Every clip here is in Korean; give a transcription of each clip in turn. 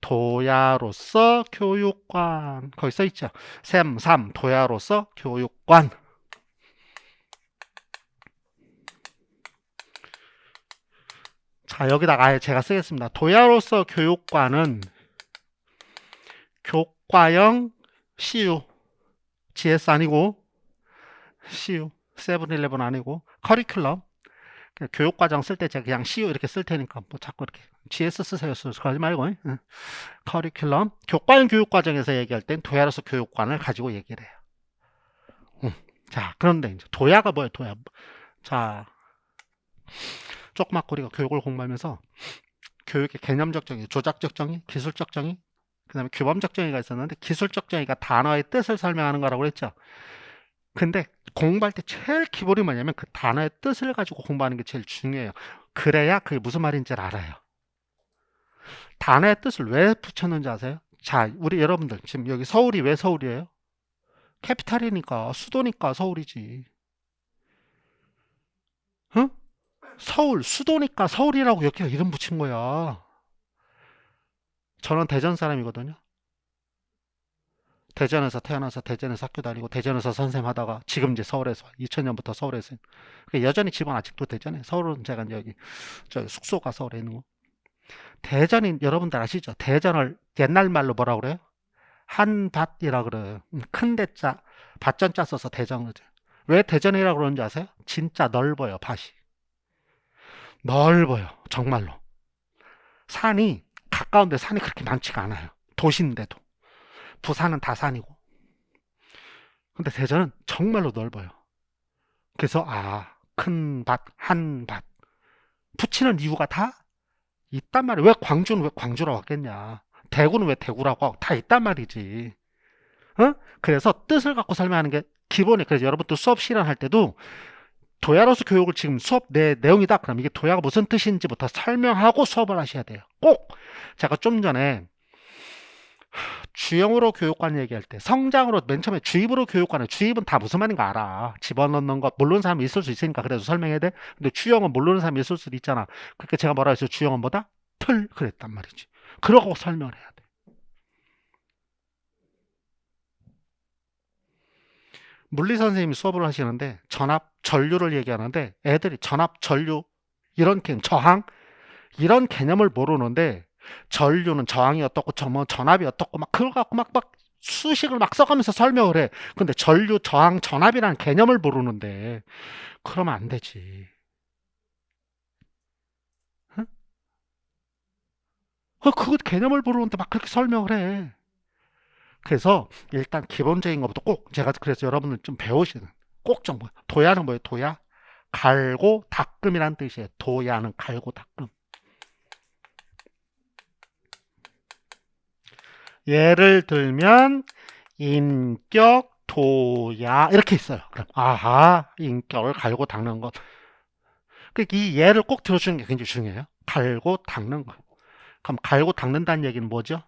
도야로서 교육관. 거기 써있죠. 셈, 3, 도야로서 교육관. 자, 여기다가 아예 제가 쓰겠습니다. 도야로서 교육관은 교과형 CU, GS 아니고 CU, 세븐일레븐 아니고 커리큘럼. 교육과정 쓸 때 제가 그냥 CU 이렇게 쓸 테니까 뭐 자꾸 이렇게 GS 쓰세요. 그러지 말고. 응. 커리큘럼. 교과형 교육과정에서 얘기할 땐 도야로서 교육관을 가지고 얘기를 해요. 응. 자, 그런데 이제 도야가 뭐예요? 도야. 자, 조그맣고 우리가 교육을 공부하면서 교육의 개념적 정의, 조작적 정의, 기술적 정의, 그 다음에 규범적 정의가 있었는데 기술적 정의가 단어의 뜻을 설명하는 거라고 그랬죠. 근데 공부할 때 제일 기본이 뭐냐면 그 단어의 뜻을 가지고 공부하는 게 제일 중요해요. 그래야 그게 무슨 말인지를 알아요. 단어의 뜻을 왜 붙였는지 아세요? 자, 우리 여러분들 지금 여기 서울이 왜 서울이에요? 캐피탈이니까 수도니까 서울이지. 응? 서울 수도니까 서울이라고 여기가 이름 붙인 거야. 저는 대전 사람이거든요. 대전에서 태어나서 대전에서 학교 다니고 대전에서 선생하다가 지금 이제 서울에서 2000년부터 서울에서 여전히 집은 아직도 대전에. 서울은 제가 이제 여기 저 숙소가 서울에 있는 거. 대전이 여러분들 아시죠? 대전을 옛날 말로 뭐라 그래요? 한밭이라 그래요. 큰 대자 밭전자 써서 대전 그죠? 왜 대전이라고 그러는지 아세요? 진짜 넓어요. 밭이 넓어요. 정말로. 산이 가까운데 산이 그렇게 많지가 않아요. 도시인데도. 부산은 다 산이고. 근데 대전은 정말로 넓어요. 그래서 큰 밭, 한 밭. 붙이는 이유가 다 있단 말이에요. 왜 광주는 왜 광주라고 하겠냐? 대구는 왜 대구라고 하고 다 있단 말이지. 어? 그래서 뜻을 갖고 설명하는 게 기본이에요. 그래서 여러분들 수업 실현할 때도 도야로서 교육을 지금 수업 내용이다. 그럼 이게 도야가 무슨 뜻인지부터 설명하고 수업을 하셔야 돼요. 꼭! 제가 좀 전에 주형으로 교육관 얘기할 때 성장으로 맨 처음에 주입으로 교육관은 주입은 다 무슨 말인가 알아. 집어넣는 것 모르는 사람이 있을 수 있으니까 그래도 설명해야 돼. 근데 주형은 모르는 사람이 있을 수도 있잖아. 그러니까 제가 뭐라 했어요? 주형은 뭐다? 틀 그랬단 말이지. 그러고 설명을 해야 돼. 물리 선생님이 수업을 하시는데 전압 전류를 얘기하는데 애들이 전압 전류 이런 개념 저항 이런 개념을 모르는데 전류는 저항이 어떻고 전압이 어떻고 막 그걸 갖고 막 수식을 막 써가면서 설명을 해. 근데 전류, 저항, 전압이라는 개념을 모르는데 그러면 안 되지. 응? 그거 개념을 모르는데 막 그렇게 설명을 해. 그래서 일단 기본적인 것부터 꼭 제가 그래서 여러분들 좀 배우시는 꼭 좀 도야는 뭐예요? 도야? 갈고 닦음이란 뜻이에요. 도야는 갈고 닦음. 예를 들면 인격 도야 이렇게 있어요. 그럼 인격을 갈고 닦는 것. 그러니까 이 예를 꼭 들어주는 게 굉장히 중요해요. 갈고 닦는 것. 그럼 갈고 닦는다는 얘기는 뭐죠?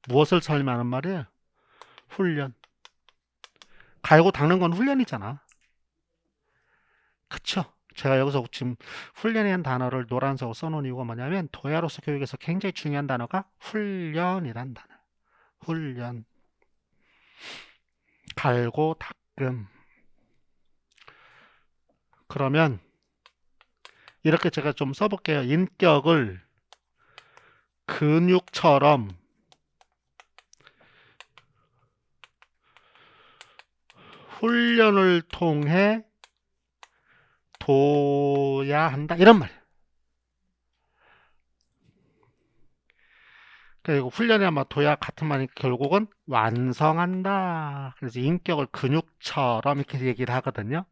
무엇을 설명하는 말이에요? 훈련. 갈고 닦는 건 훈련이잖아. 그쵸? 제가 여기서 지금 훈련이라는 단어를 노란색으로 써놓은 이유가 뭐냐면 도야로서 교육에서 굉장히 중요한 단어가 훈련이란 단어. 훈련. 갈고 닦음. 그러면 이렇게 제가 좀 써볼게요. 인격을 근육처럼 훈련을 통해 둬야 한다. 이런 말이에요. 그리고 훈련이 아마 도야 같은 말이니까 결국은 완성한다. 그래서 인격을 근육처럼 이렇게 얘기를 하거든요.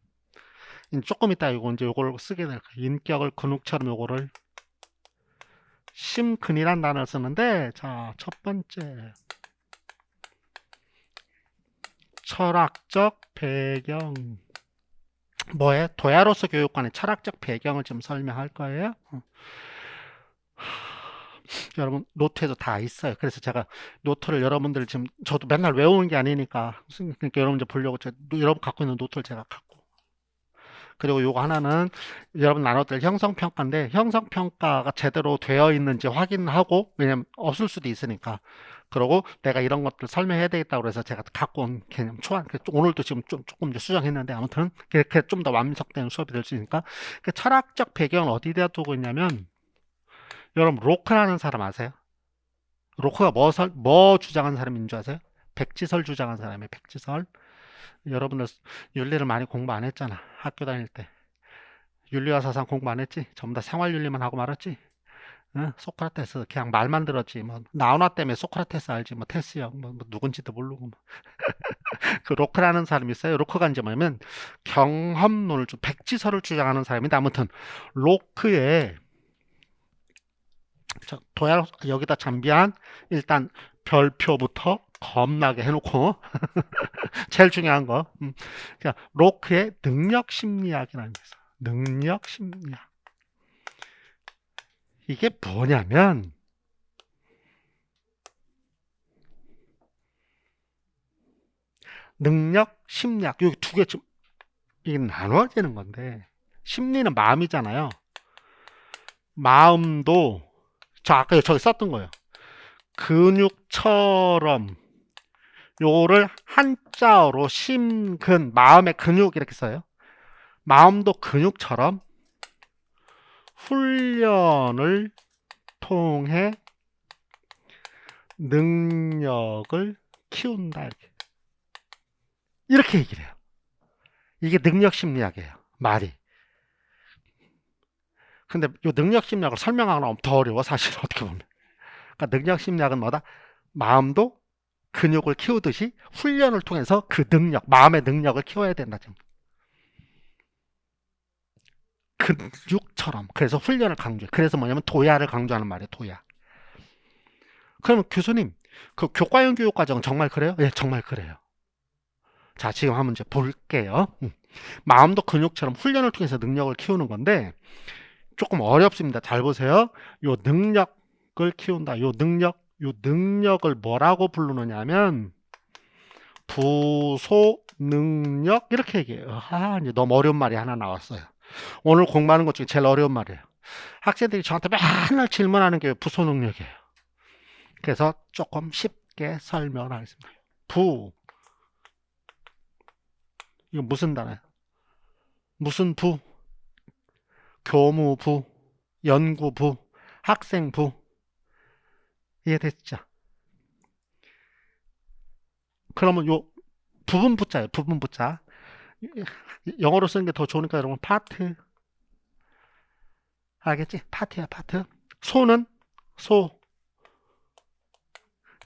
조금 이따 이제 요걸 쓰게 될 거예요. 인격을 근육처럼 요거를 심근이란 단어를 쓰는데 자, 첫 번째 철학적 배경 뭐에 도야로서 교육관의 철학적 배경을 좀 설명할 거예요. 여러분 노트에도 다 있어요. 그래서 제가 노트를 여러분들 지금 저도 맨날 외우는 게 아니니까 그러니까 여러분들 보려고 여러분 갖고 있는 노트를 제가 갖고 그리고 요거 하나는 여러분 나눴을 형성평가인데 형성평가가 제대로 되어 있는지 확인하고 왜냐면 없을 수도 있으니까 그러고 내가 이런 것들 설명해야 되겠다고 그래서 제가 갖고 온 개념 초안 오늘도 지금 조금 이제 수정했는데 아무튼 이렇게 좀 더 완성된 수업이 될 수 있으니까 그 철학적 배경은 어디다 두고 있냐면 여러분 로크라는 사람 아세요? 로크가 뭐 주장한 사람인 줄 아세요? 백지설 주장한 사람이에요. 백지설. 여러분들 윤리를 많이 공부 안 했잖아. 학교 다닐 때. 윤리와 사상 공부 안 했지? 전부 다 생활윤리만 하고 말았지? 응? 소크라테스 그냥 말만 들었지. 뭐 나오나 때문에 소크라테스 알지? 뭐 테스 형, 뭐 누군지도 모르고. 뭐. 그 로크라는 사람이 있어요. 로크가 이제 뭐냐면 경험론을 백지설을 주장하는 사람인데 아무튼 로크의 도약 여기다 잠비한 일단 별표부터 겁나게 해놓고 제일 중요한 거 그러니까 로크의 능력 심리학이라는 게 있어요. 능력 심리학 이게 뭐냐면 능력 심리학 여기 두 개 좀 이게 나눠지는 건데 심리는 마음이잖아요. 마음도 저 아까 저기 썼던 거예요. 근육처럼 요를 한자어로 심근 마음의 근육 이렇게 써요. 마음도 근육처럼 훈련을 통해 능력을 키운다 이렇게 얘기를 해요. 이게 능력 심리학이에요. 말이. 근데 이 능력 심리학을 설명하기는 더 어려워 사실 어떻게 보면. 그러니까 능력 심리학은 뭐다? 마음도 근육을 키우듯이 훈련을 통해서 그 능력, 마음의 능력을 키워야 된다. 지금. 근육처럼. 그래서 훈련을 강조해. 그래서 뭐냐면 도야를 강조하는 말이에요. 도야. 그러면 교수님, 그 교과형 교육과정 정말 그래요? 예, 정말 그래요. 자, 지금 한번 이제 볼게요. 마음도 근육처럼 훈련을 통해서 능력을 키우는 건데 조금 어렵습니다. 잘 보세요. 요 능력을 키운다. 요 능력을 뭐라고 부르느냐면 부소 능력 이렇게 얘기해요. 아, 이제 너무 어려운 말이 하나 나왔어요. 오늘 공부하는 것 중에 제일 어려운 말이에요. 학생들이 저한테 맨날 질문하는 게 부소 능력이에요. 그래서 조금 쉽게 설명하겠습니다. 이거 무슨 단어예요? 무슨 부? 교무부, 연구부, 학생부. 이해됐죠? 그러면 요 부분부자예요. 부분부자. 영어로 쓰는 게 더 좋으니까 여러분 파트. 알겠지? 파트야, 파트. 소는 소.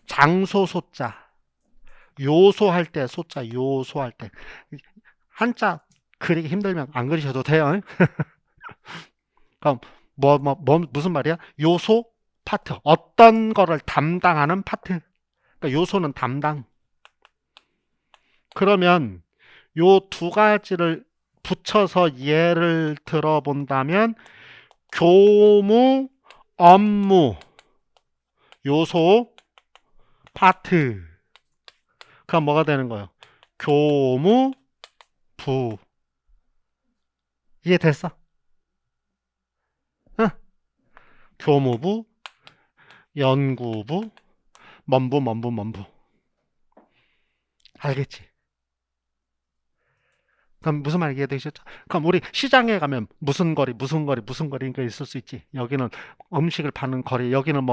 장소 소자. 요소할 때 소자, 요소할 때. 한자 그리기 힘들면 안 그리셔도 돼요. 그럼 무슨 말이야? 요소 파트. 어떤 거를 담당하는 파트. 그러니까 요소는 담당. 그러면 요 두 가지를 붙여서 예를 들어 본다면 교무, 업무, 요소, 파트. 그럼 뭐가 되는 거예요? 교무, 부. 이해됐어? 응? 교무부, 연구부, 뭔부. 알겠지? 그럼 무슨 말 이해되셨죠? 그럼 우리 시장에 가면 무슨 거리가 있을 수 있지. 여기는 음식을 파는 거리, 여기는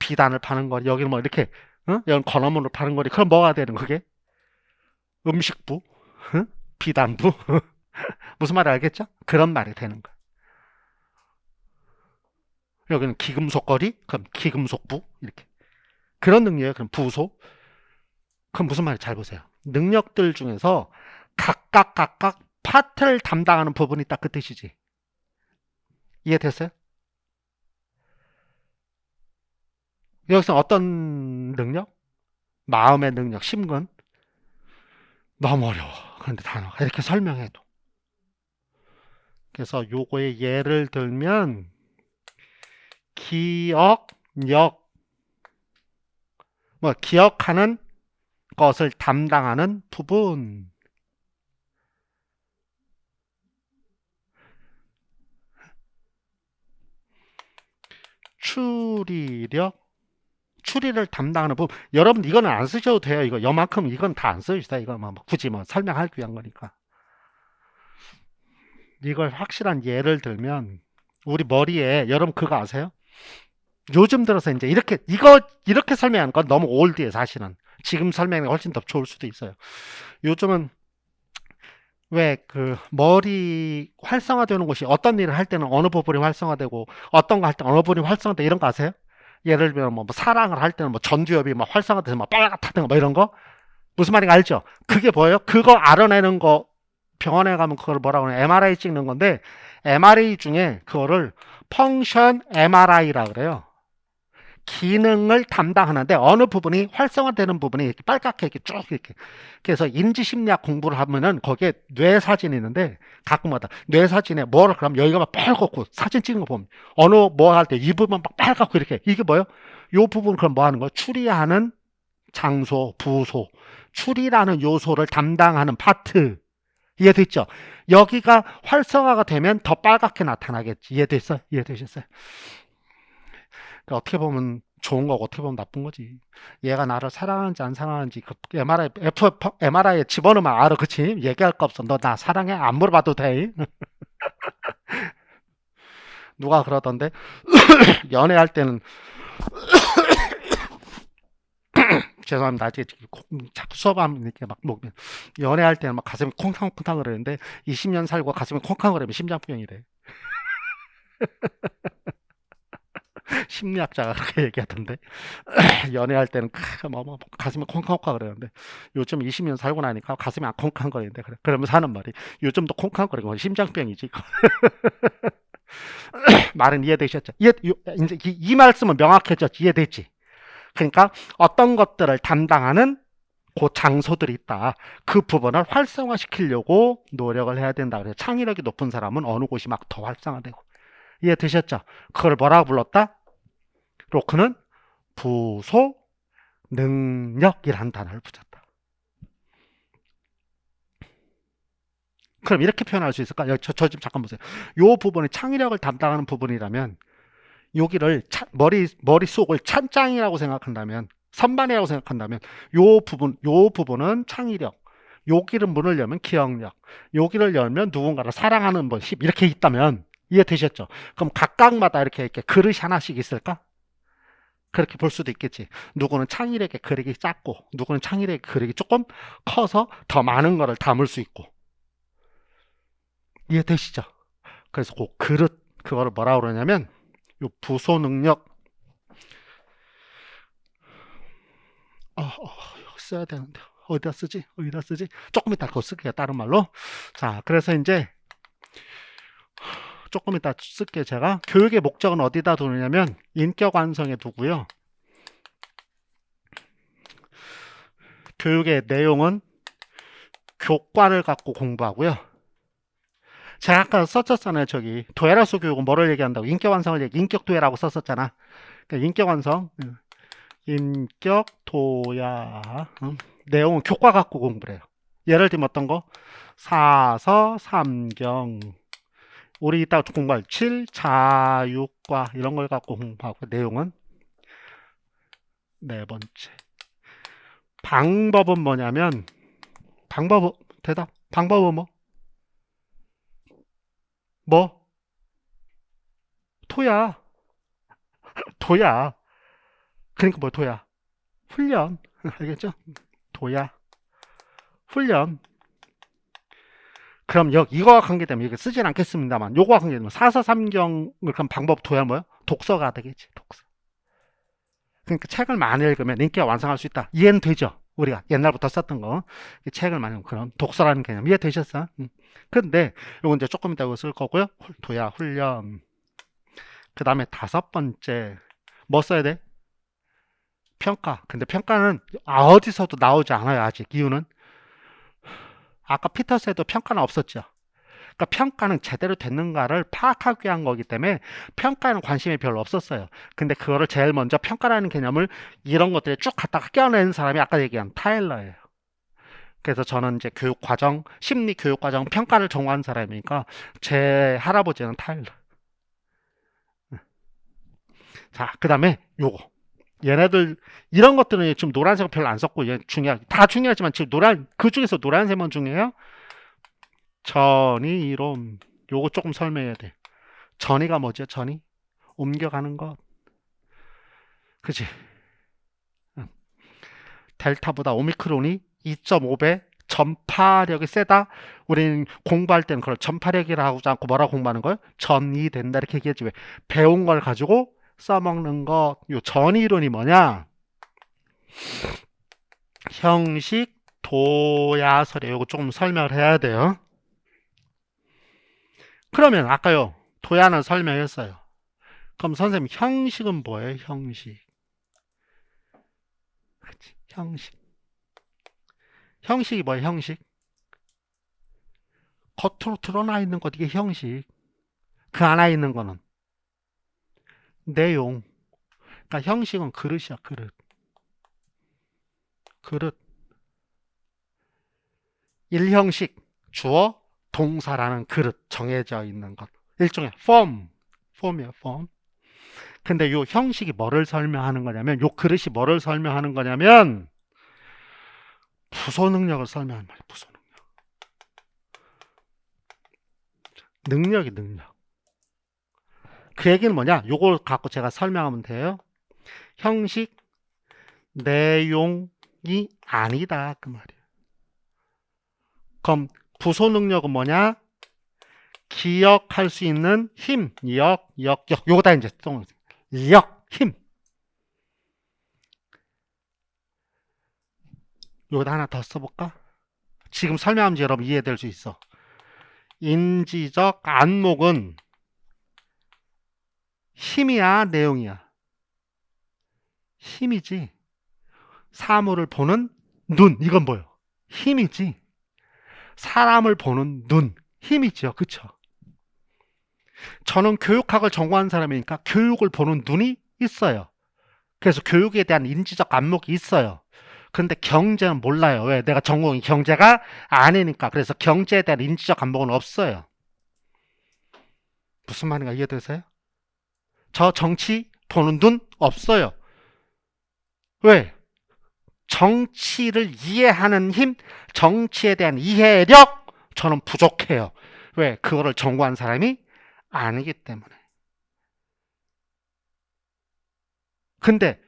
비단을 파는 거리, 여기는 뭐 이렇게, 응? 여기는 건어물을 파는 거리. 그럼 뭐가 되는 그게? 음식부, 응? 비단부. 무슨 말이 알겠죠? 그런 말이 되는 거야. 여기는 기금속거리, 그럼 기금속부 이렇게. 그런 능력이에요. 그럼 부소. 그럼 무슨 말인지 잘 보세요. 능력들 중에서 각각 파트를 담당하는 부분이 딱 그 뜻이지. 이해됐어요? 여기서 어떤 능력? 마음의 능력, 심근. 너무 어려워. 그런데 단어가 이렇게 설명해도. 그래서 요거의 예를 들면 기억력, 기억하는 것을 담당하는 부분. 추리를 담당하는 부분. 여러분 이거는 안 쓰셔도 돼요. 이거 요만큼 이건 다 안 써주세요. 이거 뭐 굳이 뭐 설명하기 위한 거니까. 이걸 확실한 예를 들면 우리 머리에 여러분 그거 아세요? 요즘 들어서 이제 이렇게 설명하는 건 너무 올드해 사실은. 지금 설명이 훨씬 더 좋을 수도 있어요. 요즘은 왜 그 머리 활성화되는 곳이 어떤 일을 할 때는 어느 부분이 활성화되고 어떤 거 할 때 어느 부분이 활성화돼 이런 거 아세요? 예를 들면 뭐 사랑을 할 때는 뭐 전두엽이 막 활성화돼서 막 빨갛다든가 뭐 이런 거 무슨 말인지 알죠? 그게 뭐예요? 그거 알아내는 거 병원에 가면 그걸 뭐라고 하냐 MRI 찍는 건데 MRI 중에 그거를 펑션 MRI라 그래요. 기능을 담당하는데 어느 부분이 활성화되는 부분이 이렇게 빨갛게 이렇게 쭉 이렇게 그래서 인지심리학 공부를 하면은 거기에 뇌 사진이 있는데 가끔마다 뇌 사진에 뭐를 그럼 여기가 막 빨갛고 사진 찍는 거 보면 어느 뭐 할 때 이 부분 막 빨갛고 이렇게 이게 뭐예요? 요 부분 그럼 뭐 하는 거예요? 추리하는 장소, 부소, 추리라는 요소를 담당하는 파트 이해됐죠? 여기가 활성화가 되면 더 빨갛게 나타나겠지. 이해됐어요? 이해되셨어요? 그러니까 어떻게 보면 좋은 거고 어떻게 보면 나쁜 거지. 얘가 나를 사랑하는지 안 사랑하는지 그 MRI에 집어넣으면 알아. 그치? 얘기할 거 없어. 너 나 사랑해? 안 물어봐도 돼. 누가 그러던데 연애할 때는 죄송합니다. 아직 자꾸 수업하면 이렇게 막 연애할 때는 막 가슴이 콩탕콩탕 그러는데 20년 살고 가슴이 콩탕 그러면 심장병이래. 심리학자가 그렇게 얘기하던데 연애할 때는 뭐 가슴이 콩캉콩 그러는데 요즘 20년 살고 나니까 가슴이 안 콩캉거리는데 그래. 그러면서 하는 말이 요즘도 콩캉거리고 심장병이지. 말은 이해되셨죠? 이제 이 말씀은 명확해졌지. 이해됐지? 그러니까 어떤 것들을 담당하는 그 장소들이 있다. 그 부분을 활성화시키려고 노력을 해야 된다. 그래서 창의력이 높은 사람은 어느 곳이 막 더 활성화되고. 이해되셨죠? 그걸 뭐라고 불렀다? 로크는 부소 능력이란 단어를 붙였다. 그럼 이렇게 표현할 수 있을까? 저 좀 잠깐 보세요. 이 부분이 창의력을 담당하는 부분이라면 여기를 머릿속을 찬장이라고 생각한다면 선반이라고 생각한다면 요 부분은 창의력, 여기를 문을 열면 기억력, 여기를 열면 누군가를 사랑하는 모습 이렇게 있다면 이해되셨죠? 그럼 각각마다 이렇게 그릇이 하나씩 있을까? 그렇게 볼 수도 있겠지. 누구는 창의력의 그릇이 작고 누구는 창의력의 그릇이 조금 커서 더 많은 거를 담을 수 있고 이해되시죠? 그래서 그 그릇 그거를 뭐라고 그러냐면 요 부소 능력 써야 되는데 어디다 쓰지? 조금 이따 그거 쓸게요. 다른 말로. 자, 그래서 이제 조금 이따 쓸게요. 제가 교육의 목적은 어디다 두느냐면 인격 완성에 두고요. 교육의 내용은 교과를 갖고 공부하고요. 제가 아까 썼었잖아요. 저기 도에라스 교육은 뭐를 얘기한다고 인격 완성을 인격 도야라고 썼었잖아. 그러니까 인격 완성, 인격 도야 내용은 교과 갖고 공부를 해요. 예를 들면 어떤 거? 사서, 삼경 우리 이따 공부할 7, 자유과 이런 걸 갖고 공부하고 내용은 네 번째. 방법은 뭐냐면 방법은 뭐? 뭐? 토야. 도야. 그러니까 뭐 도야? 훈련. 알겠죠? 도야. 훈련. 그럼 이거와 관계되면 이거 쓰진 않겠습니다만 요거와 관계되면 사서삼경을 그럼 방법 도야 뭐야? 독서가 되겠지. 독서. 그러니까 책을 많이 읽으면 인기가 완성할 수 있다. 이해는 되죠? 우리가 옛날부터 썼던 거 책을 많이 읽으면 그런 독서라는 개념 이해되셨어? 근데 요거 이제 조금 이따 쓸 거고요. 도야 훈련. 그 다음에 5번째 뭐 써야 돼? 평가. 근데 평가는 어디서도 나오지 않아요. 아직 이유는 아까 피터스에도 평가는 없었죠. 그러니까 평가는 제대로 됐는가를 파악하기 위한 거기 때문에 평가에는 관심이 별로 없었어요. 근데 그거를 제일 먼저 평가라는 개념을 이런 것들에 쭉 갖다가 껴내는 사람이 아까 얘기한 타일러예요. 그래서 저는 이제 교육과정, 심리 교육과정 평가를 전공한 사람이니까 제 할아버지는 타일러. 자, 그 다음에 요거. 얘네들 이런 것들은 지금 노란색은 별로 안 썼고 얘 다 중요하지만 지금 그 중에서 노란색만 중요해요. 전이론 요거 조금 설명해야 돼. 전이가 뭐죠? 전이 옮겨가는 것, 그치? 응. 델타보다 오미크론이 2.5배 전파력이 세다. 우리는 공부할 때는 그걸 전파력이라고 하지 않고 뭐라고 공부하는 거예요? 전이 된다 이렇게 얘기했지. 왜? 배운 걸 가지고 써먹는 것. 요 전이론이 뭐냐? 형식 도야설에 요거 조금 설명을 해야 돼요. 그러면 아까요 도야는 설명했어요. 그럼 선생님 형식은 뭐예요? 형식. 그치? 형식. 형식이 뭐예요? 형식. 겉으로 드러나 있는 것 이게 형식. 그 안에 있는 거는 내용. 그러니까 형식은 그릇이야. 그릇. 그릇. 일형식 주어 동사라는 그릇 정해져 있는 것. 일종의 폼이야. 폼. 근데 요 형식이 뭐를 설명하는 거냐면 요 그릇이 뭐를 설명하는 거냐면 부소 능력을 설명하는 말이야. 부소 능력이 능력. 그 얘기는 뭐냐? 요걸 갖고 제가 설명하면 돼요. 형식 내용이 아니다 그 말이에요. 그럼 부소 능력은 뭐냐? 기억할 수 있는 힘, 역. 요거다 이제 힘. 요거다 하나 더 써볼까? 지금 설명하면 여러분 이해될 수 있어. 인지적 안목은 힘이야, 내용이야? 힘이지. 사물을 보는 눈, 이건 뭐예요? 힘이지. 사람을 보는 눈, 힘이죠. 그쵸? 저는 교육학을 전공한 사람이니까 교육을 보는 눈이 있어요. 그래서 교육에 대한 인지적 안목이 있어요. 근데 경제는 몰라요. 왜? 내가 전공이 경제가 아니니까. 그래서 경제에 대한 인지적 안목은 없어요. 무슨 말인가 이해되세요? 저 정치 보는 눈 없어요. 왜? 정치를 이해하는 힘, 정치에 대한 이해력 저는 부족해요. 왜? 그거를 전공한 사람이 아니기 때문에. 근데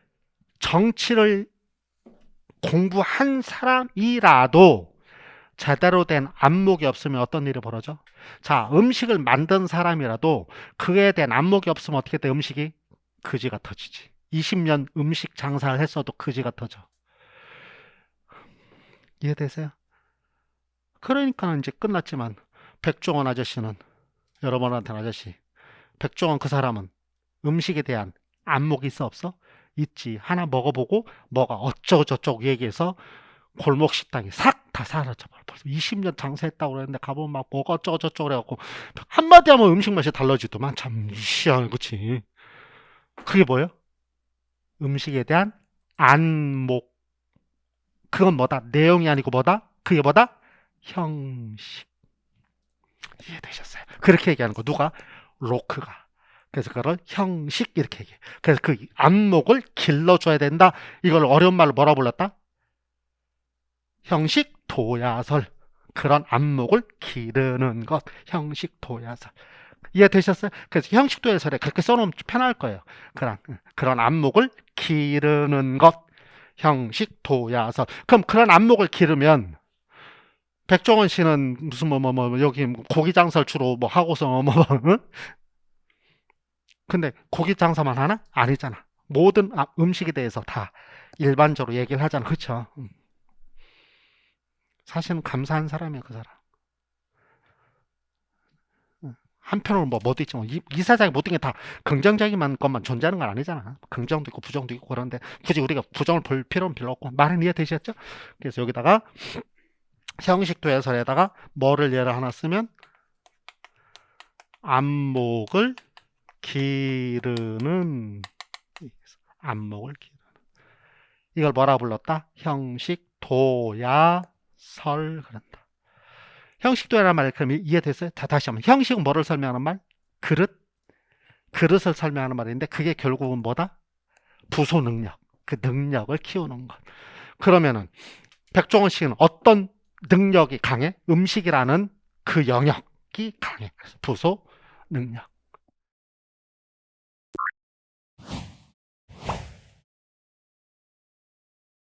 정치를 공부한 사람이라도 제대로 된 안목이 없으면 어떤 일이 벌어져? 자, 음식을 만든 사람이라도 그에 대한 안목이 없으면 어떻게 돼? 음식이 그지가 터지지. 20년 음식 장사를 했어도 그지가 터져. 이해되세요? 그러니까 이제 끝났지만 백종원 아저씨는 여러분한테는 아저씨 백종원 그 사람은 음식에 대한 안목이 있어 없어? 있지. 하나 먹어보고 뭐가 어쩌고저쩌고 얘기해서 골목 식당이 싹 다 사라져버려. 벌써 20년 장사했다고 그랬는데 가보면 막 뭐가 어쩌고저쩌고 그래갖고 한마디 하면 음식 맛이 달라지더만. 참 희한해. 그치? 그게 뭐예요? 음식에 대한 안목. 그건 뭐다? 내용이 아니고 뭐다? 그게 뭐다? 형식. 이해되셨어요? 그렇게 얘기하는 거 누가? 로크가. 그래서 그걸 형식 이렇게 얘기해. 그래서 그 안목을 길러줘야 된다. 이걸 어려운 말로 뭐라 불렀다? 형식 도야설. 그런 안목을 기르는 것. 형식 도야설. 이해되셨어요? 그래서 형식 도야설에 그렇게 써놓으면 편할 거예요. 그런 안목을 기르는 것. 형식 도야설. 그럼 그런 안목을 기르면 백종원 씨는 무슨 여기 고기 장사를 주로 뭐 하고서 응? 근데 고기 장사만 하나? 아니잖아. 모든 음식에 대해서 다 일반적으로 얘기를 하잖아. 그쵸? 사실은 감사한 사람이야, 그 사람. 한편으로 뭐도 있지. 이사장이 모든 게 다 긍정적인 것만 존재하는 건 아니잖아. 긍정도 있고 부정도 있고 그런데 굳이 우리가 부정을 볼 필요는 별로 없고. 말은 이해되셨죠? 그래서 여기다가 형식도 해설에다가 뭐를 예를 하나 쓰면 안목을 기르는 이걸 뭐라 불렀다? 형식 도야설 그런다. 형식 도야라는 말 그럼 이해됐어요? 다시 한번 형식은 뭐를 설명하는 말? 그릇 그릇을 설명하는 말인데 그게 결국은 뭐다? 부소 능력. 그 능력을 키우는 것. 그러면은 백종원 씨는 어떤 능력이 강해? 음식이라는 그 영역이 강해. 그래서 부소 능력.